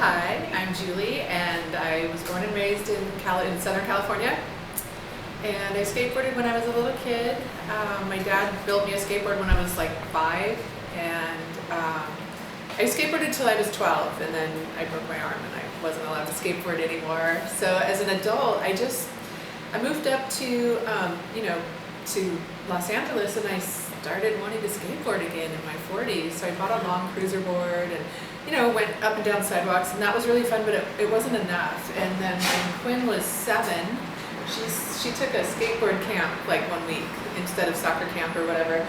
Hi, I'm Julie, and I was born and raised in Southern California. And I skateboarded when I was a little kid. My dad built me a skateboard when I was like 5, and I skateboarded till I was 12, and then I broke my arm and I wasn't allowed to skateboard anymore. So as an adult, I moved up to to Los Angeles, and I started wanting to skateboard again in my 40s. So I bought a long cruiser board and went up and down sidewalks, and that was really fun, but it wasn't enough. And then when Quinn was 7, she took a skateboard camp like 1 week instead of soccer camp or whatever.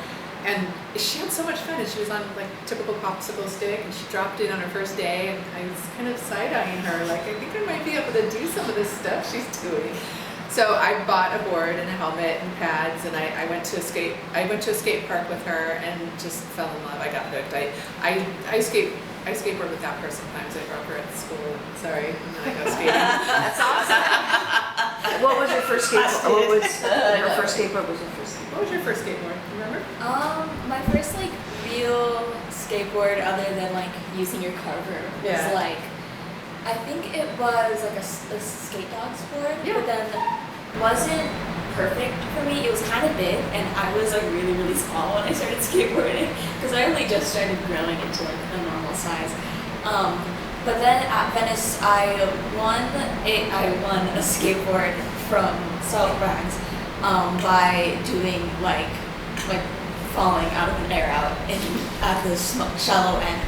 And she had so much fun, and she was on like typical popsicle stick, and she dropped in on her first day, and I was kind of side-eyeing her, like, I think I might be able to do some of this stuff she's doing. So I bought a board and a helmet and pads, and I went to a skate park with her and just fell in love. I got hooked. I skateboard with that person sometimes. I drop her at school. Sorry, and then I go skating. That's awesome. What was your first skateboard? What was your first skateboard? Remember? My first like real skateboard, other than like using your carver, was like, I think it was like a skate dog sport, but then wasn't perfect for me. It was kind of big, and I was like really, really small when I started skateboarding because I only just started growing into like a normal size. But then at Venice, I won a skateboard from Salt Rags by doing like falling out of an air out at the shallow end.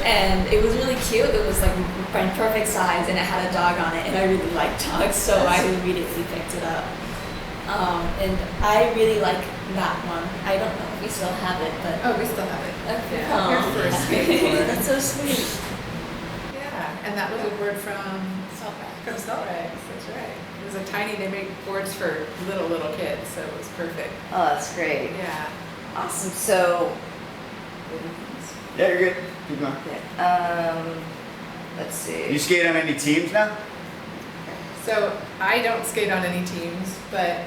And it was really cute. It was like my perfect size, and it had a dog on it, and I really liked dogs, so I immediately picked it up. And I really like that one. I don't know if we still have it, but we still have it. Okay. Your first skateboard. That's so sweet. Yeah, and that was a board from Salt Rags. That's right. It was they made boards for little kids, so it was perfect. Oh, that's great. Yeah. Awesome. So, Yeah, you're good. Keep going. let's see. You skate on any teams now? So I don't skate on any teams, but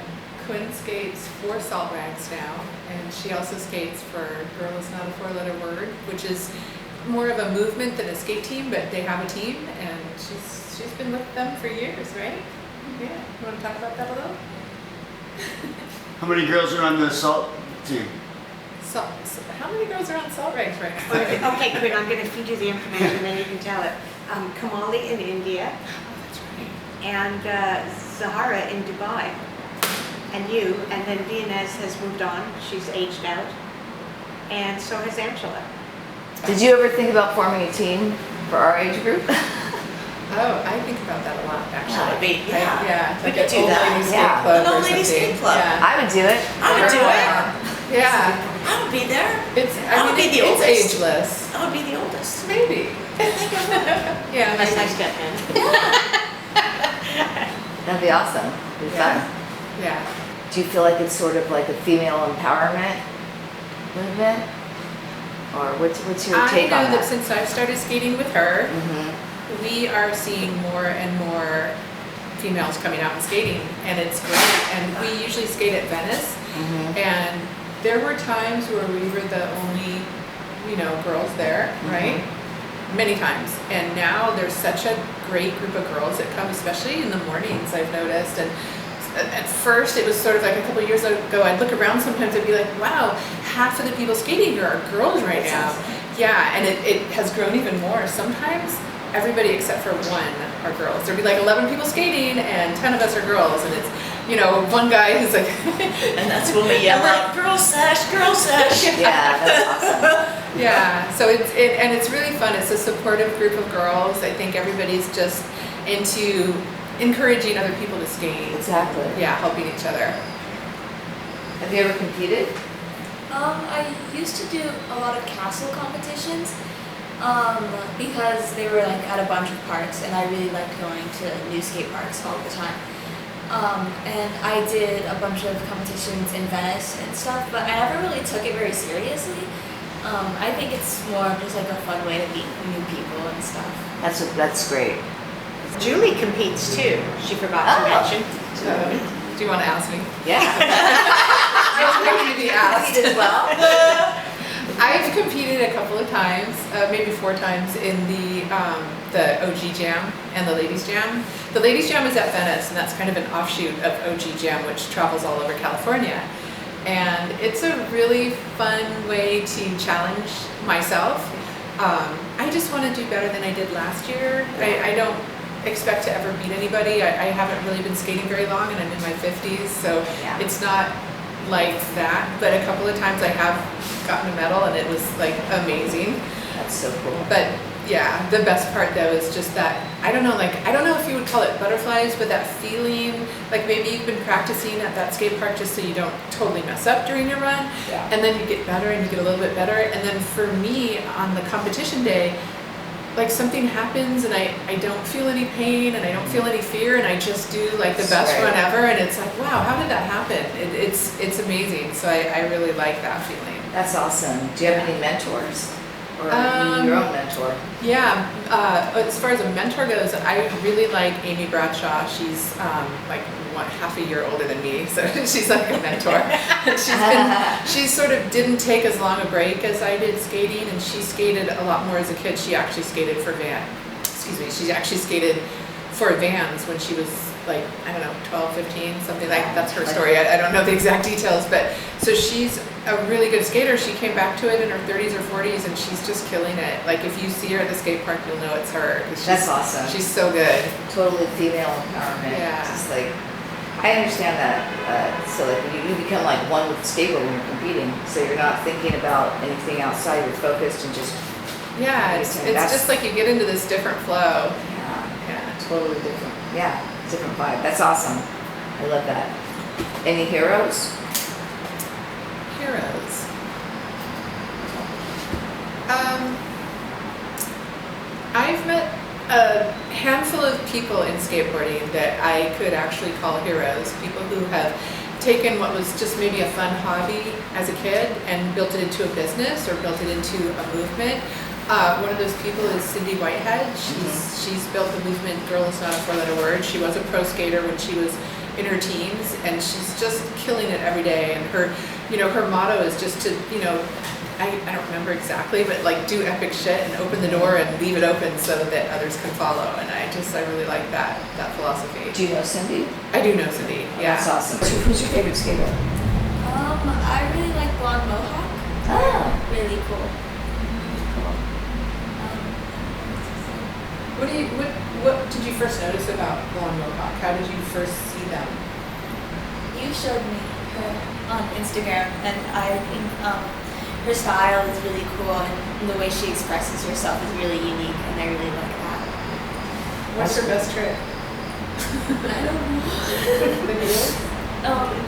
Quinn skates for Salt Rags now, and she also skates for Girl Is Not a Four-Letter Word, which is more of a movement than a skate team, but they have a team, and she's been with them for years, right? Yeah. You want to talk about that a little? How many girls are on the salt team? How many girls are on Salt Rags right now? Okay, Quinn, I'm going to feed you the information, then you can tell it. Kamali in India, That's right. and Zahara in Dubai, and you, and then Vianez has moved on. She's aged out, and so has Angela. Did you ever think about forming a team for our age group? Oh, I think about that a lot, actually. Yeah. Like We could an do old that. ladies skate Yeah. club An or old ladies something. skate club. Yeah. I would do it. I would do it. Yeah. I would be there. I would be the It's oldest. ageless. I would be the oldest. Maybe. Yeah. Unless I maybe. step in. That'd be awesome. It'd be fun. Yeah. Do you feel like it's sort of like a female empowerment movement? Or what's your take I on know that? that since I've started skating with her, Mm-hmm. we are seeing more and more females coming out and skating, and it's great. And we usually skate at Venice, Mm-hmm. and there were times where we were the only, girls there, right? Many times. And now there's such a great group of girls that come, especially in the mornings, I've noticed. And at first it was sort of like a couple of years ago, I'd look around sometimes, I'd be like, wow, half of the people skating here are girls right now. Yeah, and it has grown even more. Sometimes everybody except for one are girls. There'd be like 11 people skating and 10 of us are girls, and it's, one guy who's like, And that's when we yell out, girl sesh, girl sesh. Yeah, that's awesome. yeah. So it's really fun. It's a supportive group of girls. I think everybody's just into encouraging other people to skate. Exactly. Yeah, helping each other. Have you ever competed? I used to do a lot of castle competitions because they were like at a bunch of parks, and I really liked going to new skate parks all the time. And I did a bunch of competitions in Venice and stuff, but I never really took it very seriously. I think it's more just like a fun way to meet new people and stuff. That's great. Julie competes too. She forgot to mention. Do you want to ask me? Yeah. I was ready to be asked. Compete as well. I've competed a couple of times, maybe 4 times in the OG Jam and the Ladies Jam. The Ladies Jam is at Venice, and that's kind of an offshoot of OG Jam, which travels all over California. And it's a really fun way to challenge myself. I just want to do better than I did last year. I don't expect to ever beat anybody. I haven't really been skating very long, and I'm in my 50s, so it's not like that. But a couple of times I have gotten a medal, and it was like amazing. That's so cool. But yeah, the best part though is just that, I don't know if you would call it butterflies, but that feeling, like maybe you've been practicing at that skate park just so you don't totally mess up during your run, and then you get better and you get a little bit better, and then for me on the competition day, like something happens and I don't feel any pain and I don't feel any fear, and I just do like the best run ever, and it's like, wow, how did that happen? It's amazing. So I really like that feeling. That's awesome. Do you have any mentors? Or are you your own mentor? Yeah, as far as a mentor goes, I really like Amy Bradshaw. She's like half a year older than me, so she's like a mentor. She sort of didn't take as long a break as I did skating, and she skated a lot more as a kid. She actually skated for she actually skated for Vans when she was like, I don't know, 12, 15, something like that's her story. I don't know the exact details, but so she's a really good skater. She came back to it in her 30s or 40s, and she's just killing it. Like if you see her at the skate park, you'll know it's her. That's awesome. She's so good. Totally female empowerment. Yeah. Just like, I understand that. So like you become like one with the skateboard when you're competing. So you're not thinking about anything outside. You're focused and just. Yeah, it's just like you get into this different flow. Yeah. Totally different. Yeah. Different vibe. That's awesome. I love that. Any heroes? Heroes. I've met a handful of people in skateboarding that I could actually call heroes. People who have taken what was just maybe a fun hobby as a kid and built it into a business or built it into a movement. One of those people is Cindy Whitehead. She's built the movement Girl Is Not a Four-Letter Word. She was a pro skater when she was in her teens, and she's just killing it every day. And her motto is just to, I don't remember exactly, but like do epic shit and open the door and leave it open so that others can follow. And I really like that philosophy. Do you know Cindy? I do know Cindy. Yeah. That's awesome. Who's your favorite skater? I really like Blonde Mohawk. Oh. Really cool. What did you first notice about Blonde Mohawk? How did you first see them? You showed me her on Instagram, and I think her style is really cool, and the way she expresses herself is really unique, and I really like that. What's her best trick? I don't know. The heels?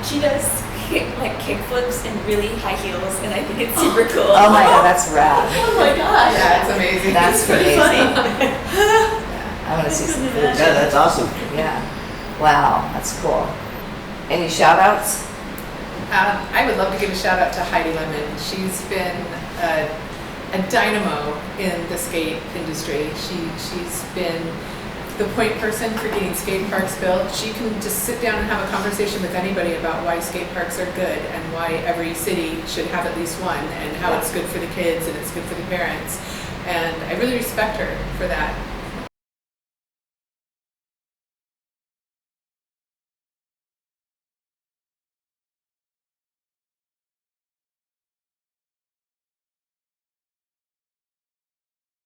She does kick flips in really high heels, and I think it's super cool. Oh my god, that's rad. Oh my gosh. Yeah, it's amazing. That's pretty amazing. funny. I want to see some Yeah, footage. that's awesome. Yeah. Wow, that's cool. Any shout outs? I would love to give a shout out to Heidi Lemmon. She's been a dynamo in the skate industry. She's been the point person for getting skate parks built. She can just sit down and have a conversation with anybody about why skate parks are good and why every city should have at least one, and how it's good for the kids and it's good for the parents. And I really respect her for that.